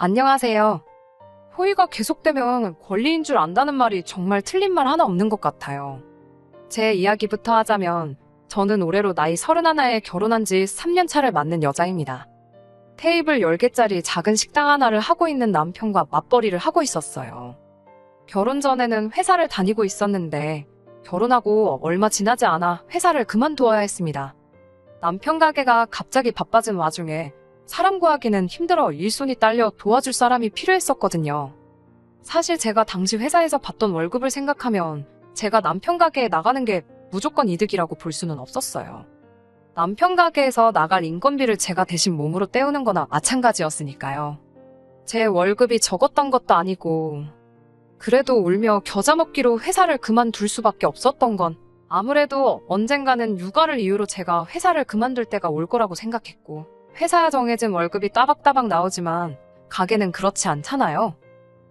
안녕하세요. 호의가 계속되면 권리인 줄 안다는 말이 정말 틀린 말 하나 없는 것 같아요. 제 이야기부터 하자면 저는 올해로 나이 31에 결혼한 지 3년 차를 맞는 여자입니다. 테이블 10개짜리 작은 식당 하나를 하고 있는 남편과 맞벌이를 하고 있었어요. 결혼 전에는 회사를 다니고 있었는데 결혼하고 얼마 지나지 않아 회사를 그만두어야 했습니다. 남편 가게가 갑자기 바빠진 와중에 사람 구하기는 힘들어 일손이 딸려 도와줄 사람이 필요했었거든요. 사실 제가 당시 회사에서 받던 월급을 생각하면 제가 남편 가게에 나가는 게 무조건 이득이라고 볼 수는 없었어요. 남편 가게에서 나갈 인건비를 제가 대신 몸으로 때우는 거나 마찬가지였으니까요. 제 월급이 적었던 것도 아니고 그래도 울며 겨자 먹기로 회사를 그만둘 수밖에 없었던 건 아무래도 언젠가는 육아를 이유로 제가 회사를 그만둘 때가 올 거라고 생각했고 회사에 정해진 월급이 따박따박 나오지만 가게는 그렇지 않잖아요.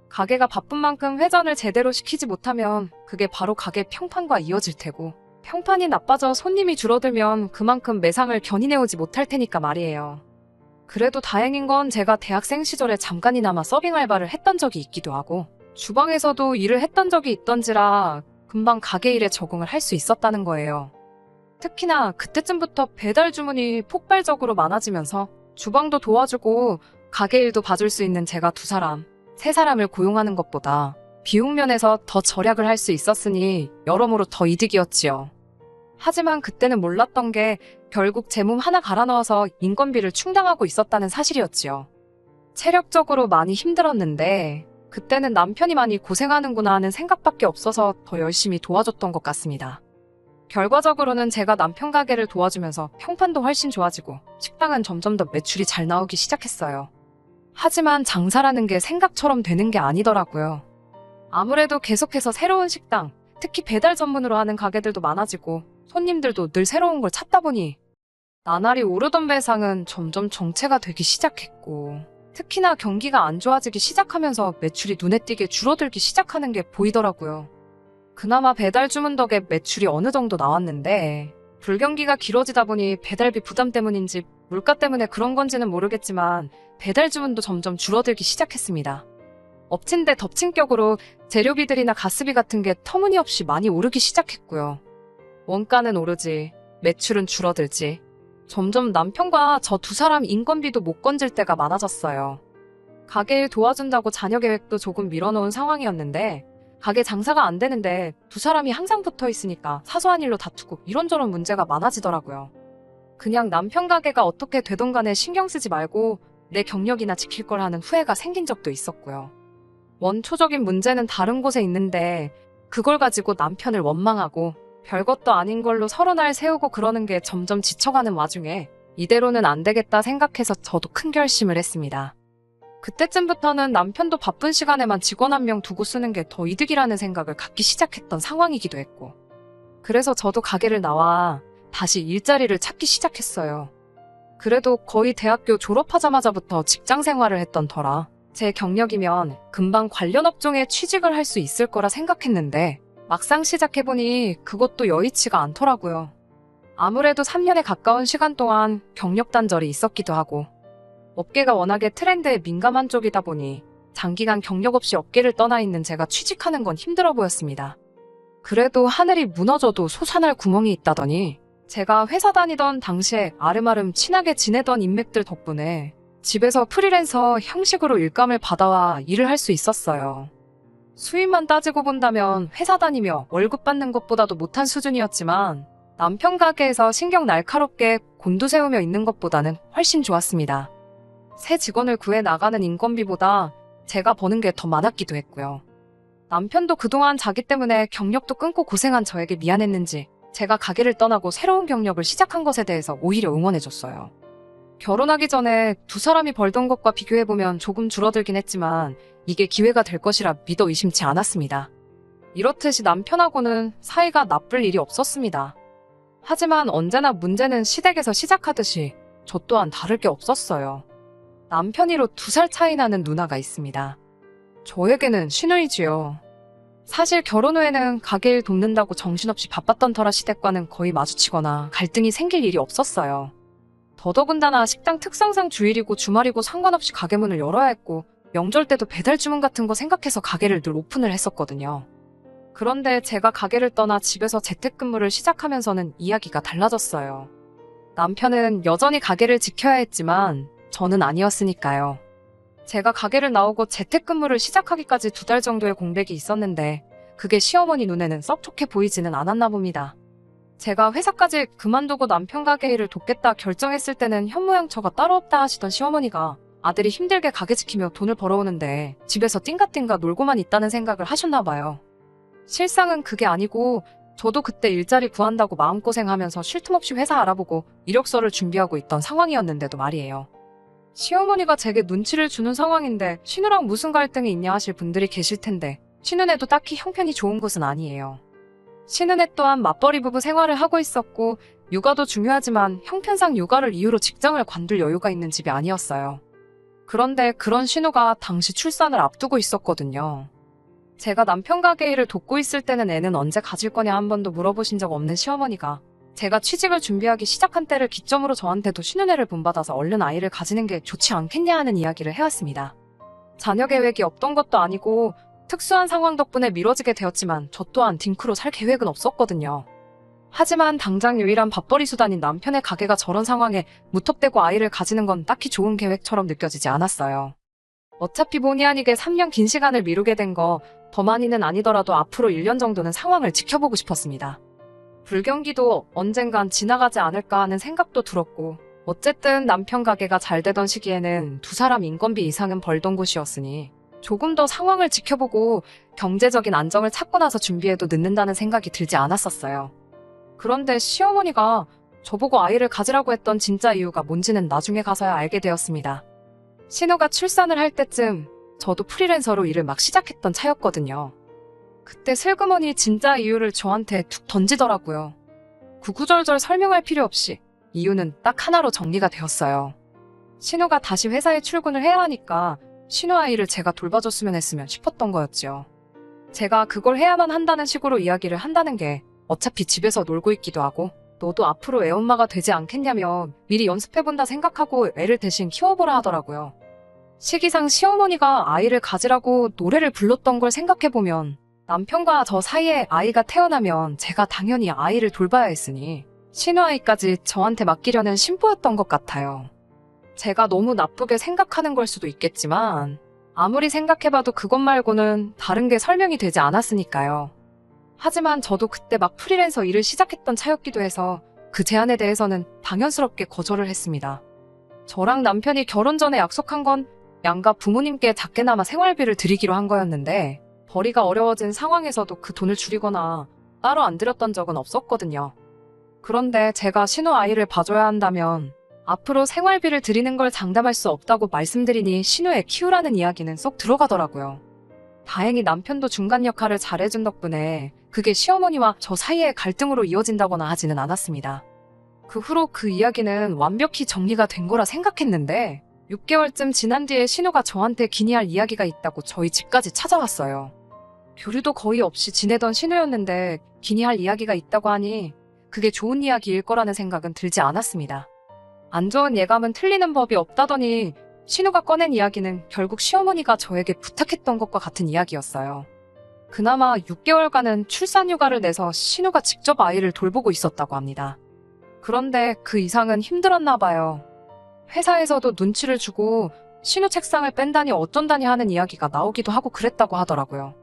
가게가 바쁜 만큼 회전을 제대로 시키지 못하면 그게 바로 가게 평판과 이어질 테고 평판이 나빠져 손님이 줄어들면 그만큼 매상을 견인해오지 못할 테니까 말이에요. 그래도 다행인 건 제가 대학생 시절에 잠깐이나마 서빙 알바를 했던 적이 있기도 하고 주방에서도 일을 했던 적이 있던지라 금방 가게 일에 적응을 할 수 있었다는 거예요. 특히나 그때쯤부터 배달 주문이 폭발적으로 많아지면서 주방도 도와주고 가게 일도 봐줄 수 있는 제가 세 사람을 고용하는 것보다 비용 면에서 더 절약을 할 수 있었으니 여러모로 더 이득이었지요. 하지만 그때는 몰랐던 게 결국 제 몸 하나 갈아 넣어서 인건비를 충당하고 있었다는 사실이었지요. 체력적으로 많이 힘들었는데 그때는 남편이 많이 고생하는구나 하는 생각밖에 없어서 더 열심히 도와줬던 것 같습니다. 결과적으로는 제가 남편 가게를 도와주면서 평판도 훨씬 좋아지고 식당은 점점 더 매출이 잘 나오기 시작했어요. 하지만 장사라는 게 생각처럼 되는 게 아니더라고요. 아무래도 계속해서 새로운 식당, 특히 배달 전문으로 하는 가게들도 많아지고 손님들도 늘 새로운 걸 찾다 보니 나날이 오르던 배상은 점점 정체가 되기 시작했고 특히나 경기가 안 좋아지기 시작하면서 매출이 눈에 띄게 줄어들기 시작하는 게 보이더라고요. 그나마 배달 주문 덕에 매출이 어느 정도 나왔는데 불경기가 길어지다 보니 배달비 부담 때문인지 물가 때문에 그런 건지는 모르겠지만 배달 주문도 점점 줄어들기 시작했습니다. 엎친 데 덮친 격으로 재료비들이나 가스비 같은 게 터무니없이 많이 오르기 시작했고요. 원가는 오르지 매출은 줄어들지 점점 남편과 저 두 사람 인건비도 못 건질 때가 많아졌어요. 가게 일 도와준다고 자녀 계획도 조금 밀어놓은 상황이었는데 가게 장사가 안 되는데 두 사람이 항상 붙어 있으니까 사소한 일로 다투고 이런저런 문제가 많아지더라고요. 그냥 남편 가게가 어떻게 되던 간에 신경 쓰지 말고 내 경력이나 지킬 걸 하는 후회가 생긴 적도 있었고요. 원초적인 문제는 다른 곳에 있는데 그걸 가지고 남편을 원망하고 별것도 아닌 걸로 서로 날 세우고 그러는 게 점점 지쳐가는 와중에 이대로는 안 되겠다 생각해서 저도 큰 결심을 했습니다. 그때쯤부터는 남편도 바쁜 시간에만 직원 한 명 두고 쓰는 게 더 이득이라는 생각을 갖기 시작했던 상황이기도 했고 그래서 저도 가게를 나와 다시 일자리를 찾기 시작했어요. 그래도 거의 대학교 졸업하자마자부터 직장 생활을 했던 터라 제 경력이면 금방 관련 업종에 취직을 할 수 있을 거라 생각했는데 막상 시작해보니 그것도 여의치가 않더라고요. 아무래도 3년에 가까운 시간 동안 경력 단절이 있었기도 하고 업계가 워낙에 트렌드에 민감한 쪽이다 보니 장기간 경력 없이 업계를 떠나 있는 제가 취직하는 건 힘들어 보였습니다. 그래도 하늘이 무너져도 솟아날 구멍이 있다더니 제가 회사 다니던 당시에 아름아름 친하게 지내던 인맥들 덕분에 집에서 프리랜서 형식으로 일감을 받아와 일을 할 수 있었어요. 수입만 따지고 본다면 회사 다니며 월급 받는 것보다도 못한 수준이었지만 남편 가게에서 신경 날카롭게 곤두세우며 있는 것보다는 훨씬 좋았습니다. 새 직원을 구해 나가는 인건비보다 제가 버는 게 더 많았기도 했고요. 남편도 그동안 자기 때문에 경력도 끊고 고생한 저에게 미안했는지 제가 가게를 떠나고 새로운 경력을 시작한 것에 대해서 오히려 응원해줬어요. 결혼하기 전에 두 사람이 벌던 것과 비교해보면 조금 줄어들긴 했지만 이게 기회가 될 것이라 믿어 의심치 않았습니다. 이렇듯이 남편하고는 사이가 나쁠 일이 없었습니다. 하지만 언제나 문제는 시댁에서 시작하듯이 저 또한 다를 게 없었어요. 남편이로 2살 차이 나는 누나가 있습니다. 저에게는 시누이지요. 사실 결혼 후에는 가게 일 돕는다고 정신없이 바빴던 터라 시댁과는 거의 마주치거나 갈등이 생길 일이 없었어요. 더더군다나 식당 특성상 주일이고 주말이고 상관없이 가게 문을 열어야 했고 명절 때도 배달 주문 같은 거 생각해서 가게를 늘 오픈을 했었거든요. 그런데 제가 가게를 떠나 집에서 재택근무를 시작하면서는 이야기가 달라졌어요. 남편은 여전히 가게를 지켜야 했지만 저는 아니었으니까요. 제가 가게를 나오고 재택근무를 시작하기까지 2달 정도의 공백이 있었는데 그게 시어머니 눈에는 썩 좋게 보이지는 않았나 봅니다. 제가 회사까지 그만두고 남편 가게 일을 돕겠다 결정했을 때는 현모양처가 따로 없다 하시던 시어머니가 아들이 힘들게 가게 지키며 돈을 벌어오는데 집에서 띵가띵가 놀고만 있다는 생각을 하셨나 봐요. 실상은 그게 아니고 저도 그때 일자리 구한다고 마음고생하면서 쉴 틈 없이 회사 알아보고 이력서를 준비하고 있던 상황이었는데도 말이에요. 시어머니가 제게 눈치를 주는 상황인데 신우랑 무슨 갈등이 있냐 하실 분들이 계실 텐데 신우네도 딱히 형편이 좋은 곳은 아니에요. 신우네 또한 맞벌이 부부 생활을 하고 있었고 육아도 중요하지만 형편상 육아를 이유로 직장을 관둘 여유가 있는 집이 아니었어요. 그런데 그런 신우가 당시 출산을 앞두고 있었거든요. 제가 남편 가게 일을 돕고 있을 때는 애는 언제 가질 거냐 한 번도 물어보신 적 없는 시어머니가 제가 취직을 준비하기 시작한 때를 기점으로 저한테도 신혼애를 본받아서 얼른 아이를 가지는 게 좋지 않겠냐 하는 이야기를 해왔습니다. 자녀 계획이 없던 것도 아니고 특수한 상황 덕분에 미뤄지게 되었지만 저 또한 딩크로 살 계획은 없었거든요. 하지만 당장 유일한 밥벌이 수단인 남편의 가게가 저런 상황에 무턱대고 아이를 가지는 건 딱히 좋은 계획처럼 느껴지지 않았어요. 어차피 본의 아니게 3년 긴 시간을 미루게 된 거 더 많이는 아니더라도 앞으로 1년 정도는 상황을 지켜보고 싶었습니다. 불경기도 언젠간 지나가지 않을까 하는 생각도 들었고 어쨌든 남편 가게가 잘 되던 시기에는 2사람 인건비 이상은 벌던 곳이었으니 조금 더 상황을 지켜보고 경제적인 안정을 찾고 나서 준비해도 늦는다는 생각이 들지 않았었어요. 그런데 시어머니가 저보고 아이를 가지라고 했던 진짜 이유가 뭔지는 나중에 가서야 알게 되었습니다. 신우가 출산을 할 때쯤 저도 프리랜서로 일을 막 시작했던 차였거든요. 그때 슬그머니 진짜 이유를 저한테 툭 던지더라고요. 구구절절 설명할 필요 없이 이유는 딱 하나로 정리가 되었어요. 신우가 다시 회사에 출근을 해야 하니까 신우 아이를 제가 돌봐줬으면 했으면 싶었던 거였죠. 제가 그걸 해야만 한다는 식으로 이야기를 한다는 게 어차피 집에서 놀고 있기도 하고 너도 앞으로 애엄마가 되지 않겠냐며 미리 연습해본다 생각하고 애를 대신 키워보라 하더라고요. 시기상 시어머니가 아이를 가지라고 노래를 불렀던 걸 생각해보면 남편과 저 사이에 아이가 태어나면 제가 당연히 아이를 돌봐야 했으니 신우 아이까지 저한테 맡기려는 심보였던 것 같아요. 제가 너무 나쁘게 생각하는 걸 수도 있겠지만 아무리 생각해봐도 그것 말고는 다른 게 설명이 되지 않았으니까요. 하지만 저도 그때 막 프리랜서 일을 시작했던 차였기도 해서 그 제안에 대해서는 당연스럽게 거절을 했습니다. 저랑 남편이 결혼 전에 약속한 건 양가 부모님께 작게나마 생활비를 드리기로 한 거였는데 벌이가 어려워진 상황에서도 그 돈을 줄이거나 따로 안 드렸던 적은 없었거든요. 그런데 제가 신우 아이를 봐줘야 한다면 앞으로 생활비를 드리는 걸 장담할 수 없다고 말씀드리니 신우 애 키우라는 이야기는 쏙 들어가더라고요. 다행히 남편도 중간 역할을 잘해준 덕분에 그게 시어머니와 저 사이의 갈등으로 이어진다거나 하지는 않았습니다. 그 후로 그 이야기는 완벽히 정리가 된 거라 생각했는데 6개월쯤 지난 뒤에 신우가 저한테 기니할 이야기가 있다고 저희 집까지 찾아왔어요. 교류도 거의 없이 지내던 신우였는데 기니할 이야기가 있다고 하니 그게 좋은 이야기일 거라는 생각은 들지 않았습니다. 안 좋은 예감은 틀리는 법이 없다더니 신우가 꺼낸 이야기는 결국 시어머니가 저에게 부탁했던 것과 같은 이야기였어요. 그나마 6개월간은 출산휴가를 내서 신우가 직접 아이를 돌보고 있었다고 합니다. 그런데 그 이상은 힘들었나 봐요. 회사에서도 눈치를 주고 신우 책상을 뺀다니 어쩐다니 하는 이야기가 나오기도 하고 그랬다고 하더라고요.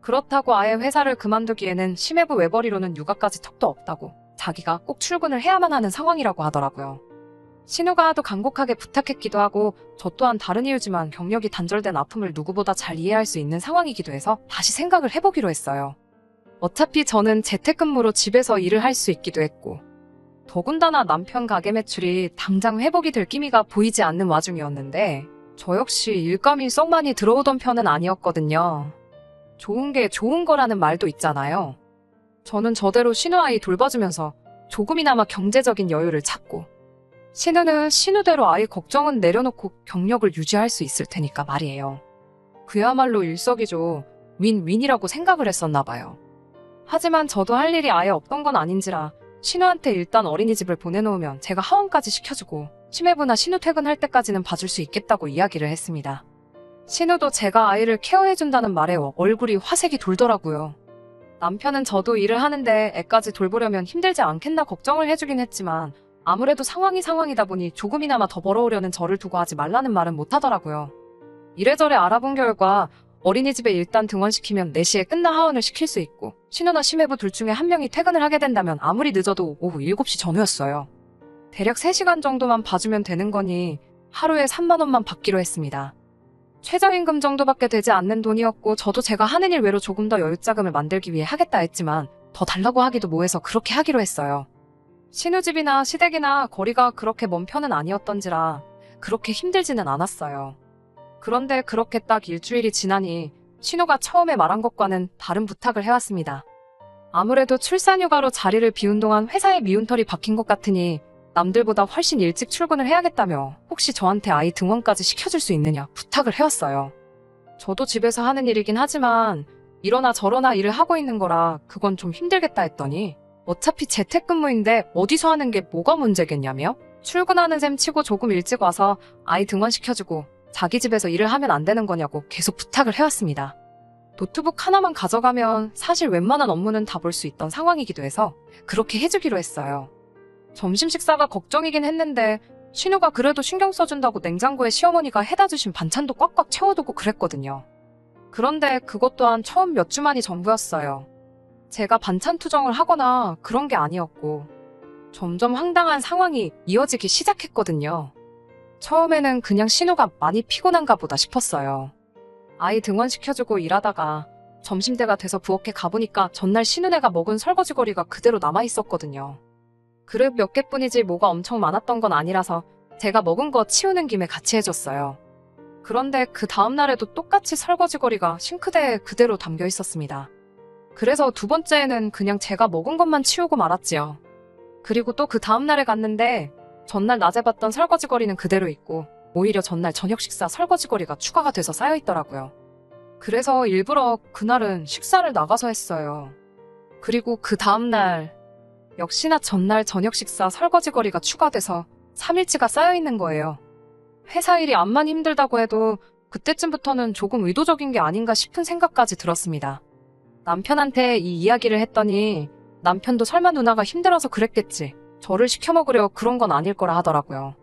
그렇다고 아예 회사를 그만두기에는 심해부 외벌이로는 육아까지 턱도 없다고 자기가 꼭 출근을 해야만 하는 상황이라고 하더라고요. 신우가 하도 간곡하게 부탁했기도 하고 저 또한 다른 이유지만 경력이 단절된 아픔을 누구보다 잘 이해할 수 있는 상황이기도 해서 다시 생각을 해보기로 했어요. 어차피 저는 재택근무로 집에서 일을 할 수 있기도 했고 더군다나 남편 가게 매출이 당장 회복이 될 기미가 보이지 않는 와중이었는데 저 역시 일감이 썩 많이 들어오던 편은 아니었거든요. 좋은 게 좋은 거라는 말도 있잖아요. 저는 저대로 신우 아이 돌봐주면서 조금이나마 경제적인 여유를 찾고 신우는 신우대로 아이 걱정은 내려놓고 경력을 유지할 수 있을 테니까 말이에요. 그야말로 일석이조 윈윈이라고 생각을 했었나 봐요. 하지만 저도 할 일이 아예 없던 건 아닌지라 신우한테 일단 어린이집을 보내놓으면 제가 하원까지 시켜주고 심해부나 신우 퇴근할 때까지는 봐줄 수 있겠다고 이야기를 했습니다. 신우도 제가 아이를 케어해준다는 말에 얼굴이 화색이 돌더라고요. 남편은 저도 일을 하는데 애까지 돌보려면 힘들지 않겠나 걱정을 해주긴 했지만 아무래도 상황이다 보니 조금이나마 더 벌어오려는 저를 두고 하지 말라는 말은 못하더라고요. 이래저래 알아본 결과 어린이집에 일단 등원시키면 4시에 끝나 하원을 시킬 수 있고 신우나 심해부 둘 중에 한 명이 퇴근을 하게 된다면 아무리 늦어도 오후 7시 전후였어요. 대략 3시간 정도만 봐주면 되는 거니 하루에 3만 원만 받기로 했습니다. 최저임금 정도밖에 되지 않는 돈이었고 저도 제가 하는 일 외로 조금 더 여윳자금을 만들기 위해 하겠다 했지만 더 달라고 하기도 뭐해서 그렇게 하기로 했어요. 신우집이나 시댁이나 거리가 그렇게 먼 편은 아니었던지라 그렇게 힘들지는 않았어요. 그런데 그렇게 딱 일주일이 지나니 신우가 처음에 말한 것과는 다른 부탁을 해왔습니다. 아무래도 출산휴가로 자리를 비운 동안 회사에 미운털이 박힌 것 같으니 남들보다 훨씬 일찍 출근을 해야겠다며 혹시 저한테 아이 등원까지 시켜줄 수 있느냐 부탁을 해왔어요. 저도 집에서 하는 일이긴 하지만 이러나 저러나 일을 하고 있는 거라 그건 좀 힘들겠다 했더니 어차피 재택근무인데 어디서 하는 게 뭐가 문제겠냐며 출근하는 셈 치고 조금 일찍 와서 아이 등원시켜주고 자기 집에서 일을 하면 안 되는 거냐고 계속 부탁을 해왔습니다. 노트북 하나만 가져가면 사실 웬만한 업무는 다 볼 수 있던 상황이기도 해서 그렇게 해주기로 했어요. 점심 식사가 걱정이긴 했는데 신우가 그래도 신경 써준다고 냉장고에 시어머니가 해다 주신 반찬도 꽉꽉 채워두고 그랬거든요. 그런데 그것 또한 처음 몇 주 만이 전부였어요. 제가 반찬 투정을 하거나 그런 게 아니었고 점점 황당한 상황이 이어지기 시작했거든요. 처음에는 그냥 신우가 많이 피곤한가 보다 싶었어요. 아이 등원시켜주고 일하다가 점심때가 돼서 부엌에 가보니까 전날 신우네가 먹은 설거지거리가 그대로 남아있었거든요. 그릇 몇 개뿐이지 뭐가 엄청 많았던 건 아니라서 제가 먹은 거 치우는 김에 같이 해줬어요. 그런데 그 다음날에도 똑같이 설거지거리가 싱크대에 그대로 담겨 있었습니다. 그래서 두 번째에는 그냥 제가 먹은 것만 치우고 말았지요. 그리고 또 그 다음날에 갔는데 전날 낮에 봤던 설거지거리는 그대로 있고 오히려 전날 저녁 식사 설거지거리가 추가가 돼서 쌓여있더라고요. 그래서 일부러 그날은 식사를 나가서 했어요. 그리고 그 다음날 역시나 전날 저녁 식사 설거지거리가 추가돼서 3일치가 쌓여있는 거예요. 회사 일이 암만 힘들다고 해도 그때쯤부터는 조금 의도적인 게 아닌가 싶은 생각까지 들었습니다. 남편한테 이 이야기를 했더니 남편도 설마 누나가 힘들어서 그랬겠지. 저를 시켜 먹으려 그런 건 아닐 거라 하더라고요.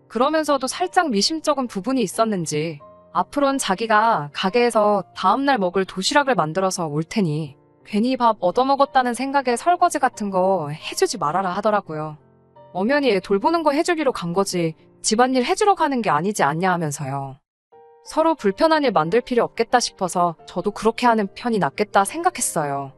그러면서도 살짝 미심쩍은 부분이 있었는지 앞으로는 자기가 가게에서 다음날 먹을 도시락을 만들어서 올 테니 괜히 밥 얻어먹었다는 생각에 설거지 같은 거 해주지 말아라 하더라고요. 엄연히 애 돌보는 거 해주기로 간 거지 집안일 해주러 가는 게 아니지 않냐 하면서요. 서로 불편한 일 만들 필요 없겠다 싶어서 저도 그렇게 하는 편이 낫겠다 생각했어요.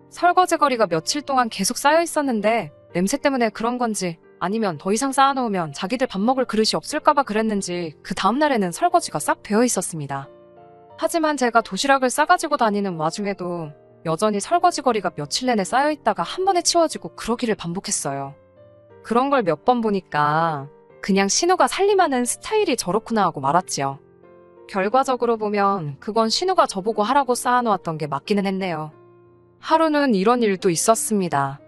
설거지거리가 며칠 동안 계속 쌓여 있었는데 냄새 때문에 그런 건지 아니면 더 이상 쌓아놓으면 자기들 밥 먹을 그릇이 없을까봐 그랬는지 그 다음날에는 설거지가 싹 되어 있었습니다. 하지만 제가 도시락을 싸가지고 다니는 와중에도 여전히 설거지거리가 며칠 내내 쌓여있다가 한 번에 치워지고 그러기를 반복했어요. 그런 걸 몇 번 보니까 그냥 신우가 살림하는 스타일이 저렇구나 하고 말았지요. 결과적으로 보면 그건 신우가 저보고 하라고 쌓아놓았던 게 맞기는 했네요. 하루는 이런 일도 있었습니다.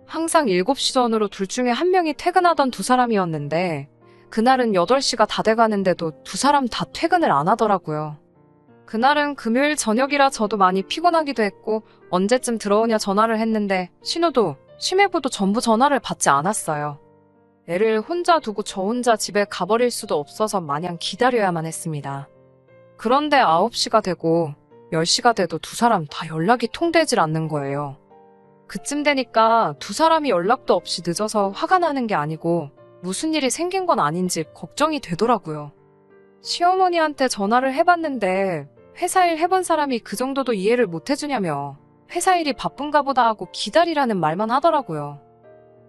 항상 7시 전으로 둘 중에 한 명이 퇴근하던 두 사람이었는데 그날은 8시가 다 돼가는데도 두 사람 다 퇴근을 안 하더라고요. 그날은 금요일 저녁이라 저도 많이 피곤하기도 했고 언제쯤 들어오냐 전화를 했는데 신우도 심해부도 전부 전화를 받지 않았어요. 애를 혼자 두고 저 혼자 집에 가버릴 수도 없어서 마냥 기다려야만 했습니다. 그런데 9시가 되고 10시가 돼도 두 사람 다 연락이 통되질 않는 거예요. 그쯤 되니까 두 사람이 연락도 없이 늦어서 화가 나는 게 아니고 무슨 일이 생긴 건 아닌지 걱정이 되더라고요. 시어머니한테 전화를 해봤는데 회사 일 해본 사람이 그 정도도 이해를 못 해주냐며 회사 일이 바쁜가 보다 하고 기다리라는 말만 하더라고요.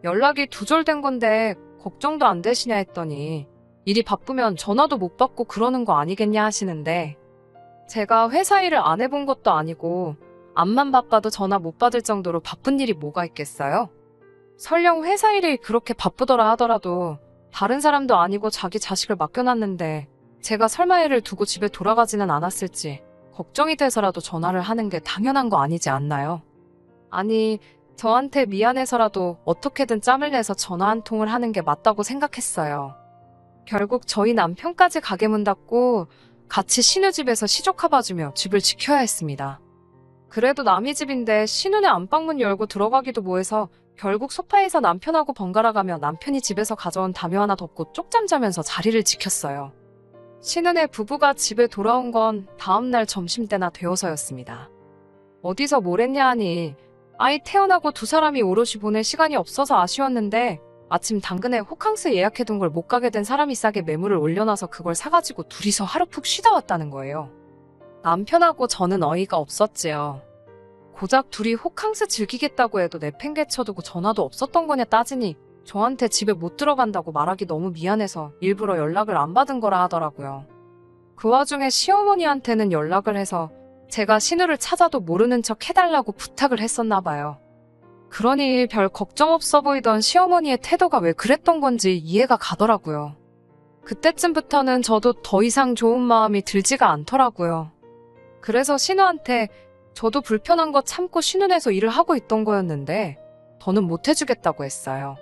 연락이 두절된 건데 걱정도 안 되시냐 했더니 일이 바쁘면 전화도 못 받고 그러는 거 아니겠냐 하시는데 제가 회사 일을 안 해본 것도 아니고 앞만 바빠도 전화 못 받을 정도로 바쁜 일이 뭐가 있겠어요? 설령 회사 일이 그렇게 바쁘더라 하더라도 다른 사람도 아니고 자기 자식을 맡겨놨는데 제가 설마 애를 두고 집에 돌아가지는 않았을지 걱정이 돼서라도 전화를 하는 게 당연한 거 아니지 않나요? 아니, 저한테 미안해서라도 어떻게든 짬을 내서 전화 한 통을 하는 게 맞다고 생각했어요. 결국 저희 남편까지 가게 문 닫고 같이 신우 집에서 시조카봐주며 집을 지켜야 했습니다. 그래도 남의 집인데 신우네 안방문 열고 들어가기도 뭐해서 결국 소파에서 남편하고 번갈아가며 남편이 집에서 가져온 담요 하나 덮고 쪽잠 자면서 자리를 지켰어요. 신우네 부부가 집에 돌아온 건 다음날 점심때나 되어서였습니다. 어디서 뭘 했냐 하니 아이 태어나고 두 사람이 오롯이 보낼 시간이 없어서 아쉬웠는데 아침 당근에 호캉스 예약해둔 걸 못 가게 된 사람이 싸게 매물을 올려놔서 그걸 사가지고 둘이서 하루 푹 쉬다 왔다는 거예요. 남편하고 저는 어이가 없었지요. 고작 둘이 호캉스 즐기겠다고 해도 내팽개쳐두고 전화도 없었던 거냐 따지니 저한테 집에 못 들어간다고 말하기 너무 미안해서 일부러 연락을 안 받은 거라 하더라고요. 그 와중에 시어머니한테는 연락을 해서 제가 신우를 찾아도 모르는 척 해달라고 부탁을 했었나 봐요. 그러니 별 걱정 없어 보이던 시어머니의 태도가 왜 그랬던 건지 이해가 가더라고요. 그때쯤부터는 저도 더 이상 좋은 마음이 들지가 않더라고요. 그래서 신우한테 저도 불편한 거 참고 신혼에서 일을 하고 있던 거였는데 더는 못 해주겠다고 했어요.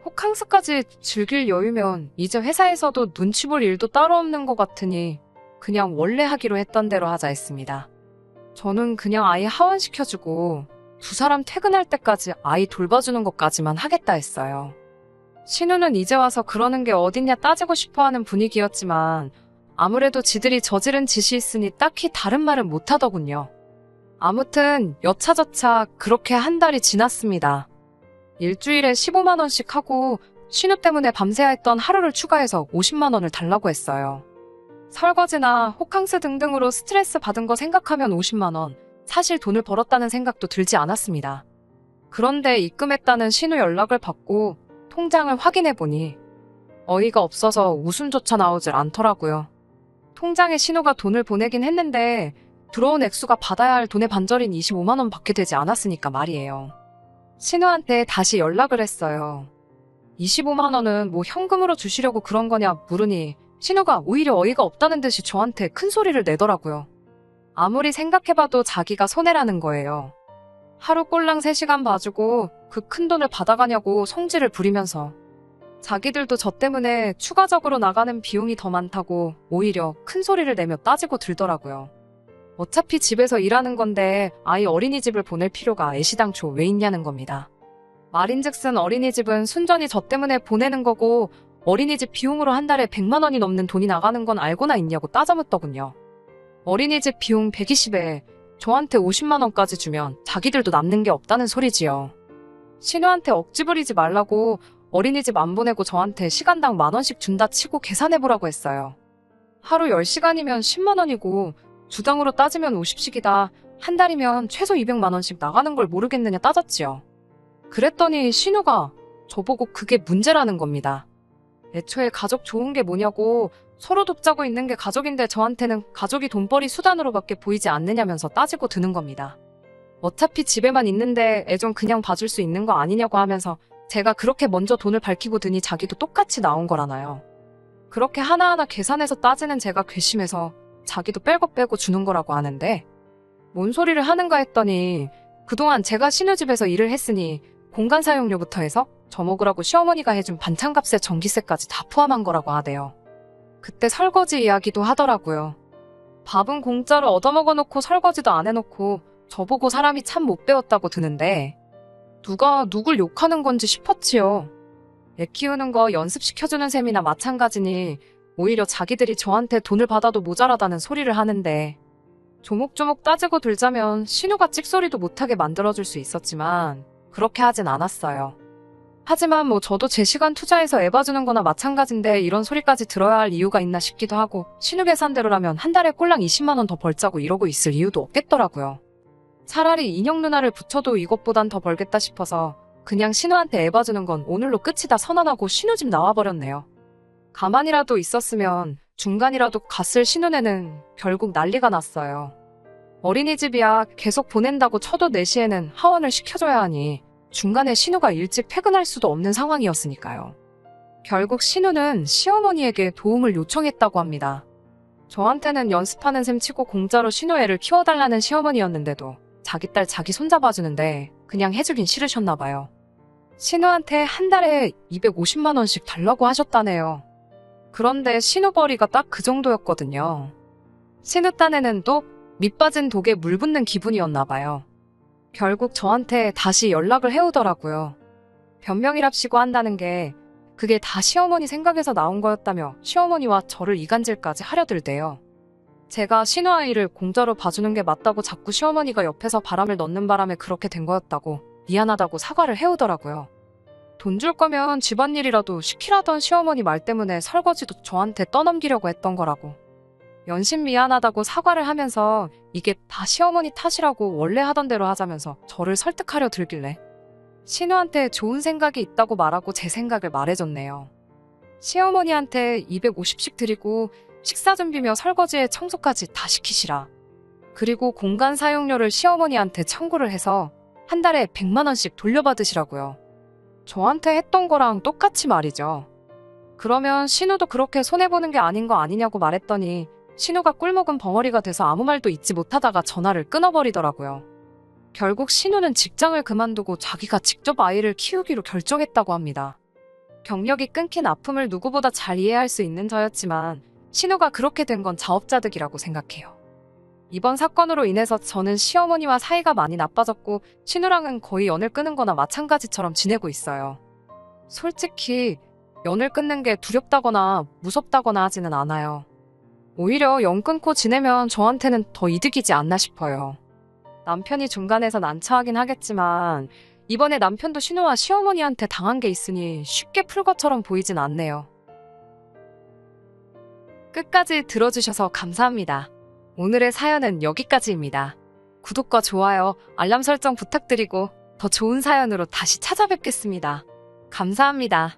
호캉스까지 즐길 여유면 이제 회사에서도 눈치 볼 일도 따로 없는 것 같으니 그냥 원래 하기로 했던 대로 하자 했습니다. 저는 그냥 아이 하원시켜주고 두 사람 퇴근할 때까지 아이 돌봐주는 것까지만 하겠다 했어요. 신우는 이제 와서 그러는 게 어딨냐 따지고 싶어하는 분위기였지만 아무래도 지들이 저지른 짓이 있으니 딱히 다른 말은 못하더군요. 아무튼 여차저차 그렇게 한 달이 지났습니다. 일주일에 15만 원씩 하고 신우 때문에 밤새야 했던 하루를 추가해서 50만 원을 달라고 했어요. 설거지나 호캉스 등등으로 스트레스 받은 거 생각하면 50만 원, 사실 돈을 벌었다는 생각도 들지 않았습니다. 그런데 입금했다는 신우 연락을 받고 통장을 확인해보니 어이가 없어서 웃음조차 나오질 않더라고요. 통장에 신우가 돈을 보내긴 했는데 들어온 액수가 받아야 할 돈의 반절인 25만 원 받게 되지 않았으니까 말이에요. 신우한테 다시 연락을 했어요. 25만 원은 뭐 현금으로 주시려고 그런 거냐 물으니 신우가 오히려 어이가 없다는 듯이 저한테 큰 소리를 내더라고요. 아무리 생각해봐도 자기가 손해라는 거예요. 하루 꼴랑 3시간 봐주고 그 큰 돈을 받아가냐고 성질을 부리면서 자기들도 저 때문에 추가적으로 나가는 비용이 더 많다고 오히려 큰 소리를 내며 따지고 들더라고요. 어차피 집에서 일하는 건데 아이 어린이집을 보낼 필요가 애시당초 왜 있냐는 겁니다. 말인즉슨 어린이집은 순전히 저 때문에 보내는 거고 어린이집 비용으로 한 달에 100만 원이 넘는 돈이 나가는 건 알고나 있냐고 따져묻더군요. 어린이집 비용 120에 저한테 50만 원까지 주면 자기들도 남는 게 없다는 소리지요. 신우한테 억지 부리지 말라고 어린이집 안 보내고 저한테 시간당 10,000원씩 준다 치고 계산해보라고 했어요. 하루 10시간이면 10만 원이고 주당으로 따지면 50씩이다. 한 달이면 최소 200만 원씩 나가는 걸 모르겠느냐 따졌지요. 그랬더니 신우가 저보고 그게 문제라는 겁니다. 애초에 가족 좋은 게 뭐냐고 서로 돕자고 있는 게 가족인데 저한테는 가족이 돈벌이 수단으로밖에 보이지 않느냐면서 따지고 드는 겁니다. 어차피 집에만 있는데 애 좀 그냥 봐줄 수 있는 거 아니냐고 하면서 제가 그렇게 먼저 돈을 밝히고 드니 자기도 똑같이 나온 거라나요. 그렇게 하나하나 계산해서 따지는 제가 괘씸해서 자기도 뺄 거 빼고 주는 거라고 하는데 뭔 소리를 하는가 했더니 그동안 제가 신우집에서 일을 했으니 공간 사용료부터 해서 저 먹으라고 시어머니가 해준 반찬값에 전기세까지 다 포함한 거라고 하대요. 그때 설거지 이야기도 하더라고요. 밥은 공짜로 얻어먹어놓고 설거지도 안 해놓고 저보고 사람이 참 못 배웠다고 드는데 누가 누굴 욕하는 건지 싶었지요. 애 키우는 거 연습시켜주는 셈이나 마찬가지니 오히려 자기들이 저한테 돈을 받아도 모자라다는 소리를 하는데 조목조목 따지고 들자면 신우가 찍소리도 못하게 만들어줄 수 있었지만 그렇게 하진 않았어요. 하지만 뭐 저도 제 시간 투자해서 애 봐주는 거나 마찬가지인데 이런 소리까지 들어야 할 이유가 있나 싶기도 하고 신우 계산대로라면 한 달에 꼴랑 20만 원 더 벌자고 이러고 있을 이유도 없겠더라고요. 차라리 인형 누나를 붙여도 이것보단 더 벌겠다 싶어서 그냥 신우한테 애 봐주는 건 오늘로 끝이다 선언하고 신우집 나와버렸네요. 가만히라도 있었으면 중간이라도 갔을 신우네는 결국 난리가 났어요. 어린이집이야 계속 보낸다고 쳐도 4시에는 하원을 시켜줘야 하니 중간에 신우가 일찍 퇴근할 수도 없는 상황이었으니까요. 결국 신우는 시어머니에게 도움을 요청했다고 합니다. 저한테는 연습하는 셈 치고 공짜로 신우 애를 키워달라는 시어머니였는데도 자기 딸 자기 손잡아주는데 그냥 해주긴 싫으셨나 봐요. 신우한테 한 달에 250만 원씩 달라고 하셨다네요. 그런데 신우벌이가 딱 그 정도였거든요. 신우 딴에는 또 밑빠진 독에 물 붓는 기분이었나 봐요. 결국 저한테 다시 연락을 해오더라고요. 변명이랍시고 한다는 게 그게 다 시어머니 생각에서 나온 거였다며 시어머니와 저를 이간질까지 하려 들대요. 제가 신우 아이를 공짜로 봐주는 게 맞다고 자꾸 시어머니가 옆에서 바람을 넣는 바람에 그렇게 된 거였다고 미안하다고 사과를 해오더라고요. 돈 줄 거면 집안일이라도 시키라던 시어머니 말 때문에 설거지도 저한테 떠넘기려고 했던 거라고. 연신 미안하다고 사과를 하면서 이게 다 시어머니 탓이라고 원래 하던 대로 하자면서 저를 설득하려 들길래 신우한테 좋은 생각이 있다고 말하고 제 생각을 말해줬네요. 시어머니한테 250씩 드리고 식사 준비며 설거지에 청소까지 다 시키시라. 그리고 공간 사용료를 시어머니한테 청구를 해서 한 달에 100만 원씩 돌려받으시라고요. 저한테 했던 거랑 똑같이 말이죠. 그러면 신우도 그렇게 손해보는 게 아닌 거 아니냐고 말했더니 신우가 꿀먹은 벙어리가 돼서 아무 말도 잊지 못하다가 전화를 끊어버리더라고요. 결국 신우는 직장을 그만두고 자기가 직접 아이를 키우기로 결정했다고 합니다. 경력이 끊긴 아픔을 누구보다 잘 이해할 수 있는 저였지만 신우가 그렇게 된 건 자업자득이라고 생각해요. 이번 사건으로 인해서 저는 시어머니와 사이가 많이 나빠졌고 신우랑은 거의 연을 끊은 거나 마찬가지처럼 지내고 있어요. 솔직히 연을 끊는 게 두렵다거나 무섭다거나 하지는 않아요. 오히려 연 끊고 지내면 저한테는 더 이득이지 않나 싶어요. 남편이 중간에서 난처하긴 하겠지만 이번에 남편도 신우와 시어머니한테 당한 게 있으니 쉽게 풀 것처럼 보이진 않네요. 끝까지 들어주셔서 감사합니다. 오늘의 사연은 여기까지입니다. 구독과 좋아요, 알람 설정 부탁드리고 더 좋은 사연으로 다시 찾아뵙겠습니다. 감사합니다.